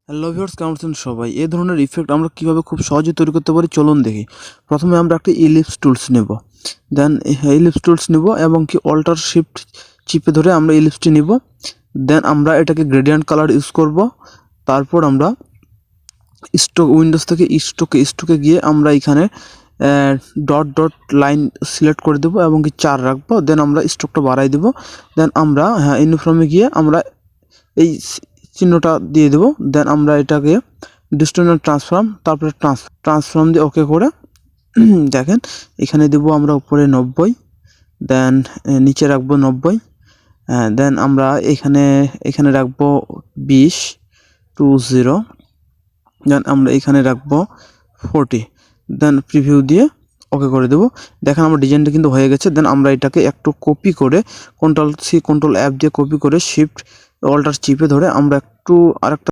Hello viewers, কেমন আছেন সবাই? এই ধরনের ইফেক্ট আমরা কিভাবে খুব সহজে তৈরি করতে পারি চলুন দেখি। প্রথমে আমরা একটা ইলিপস টুলস নেব, দেন ইলিপস টুলস নেব এবং কি অল্টার শিফট চিপে ধরে আমরা ইলিপসটি নেব। দেন আমরা এটাকে গ্রেডিয়েন্ট কালার ইউজ করব। তারপর আমরা স্ট্রোক উইন্ডোজ থেকে স্ট্রোকে গিয়ে আমরা এখানে ডট ডট লাইন সিলেক্ট করে দেবো এবং কি 4 রাখবো। দেন আমরা স্ট্রোকটা বাড়াই দেবো। দেন আমরা ইউনিফর্মে গিয়ে আমরা এই চিহ্নটা দিয়ে দেবো। দেন আমরা এটাকে ডিস্ট্যান্স ট্রান্সফর্ম, তারপরে ট্রান্সফর্ম দিয়ে ওকে করে দেখেন এখানে দেবো আমরা উপরে 90, দেন নিচে রাখবো 90, দেন আমরা এখানে রাখবো 20, দেন আমরা এখানে রাখবো 40, দেন প্রিভিউ দিয়ে ওকে করে দেবো। দেখেন আমার ডিজাইনটা কিন্তু হয়ে গেছে। দেন আমরা এটাকে একটু কপি করে Ctrl+C Ctrl+F দিয়ে কপি করে শিফট অল্টার চিপে ধরে আমরা একটু আরেকটা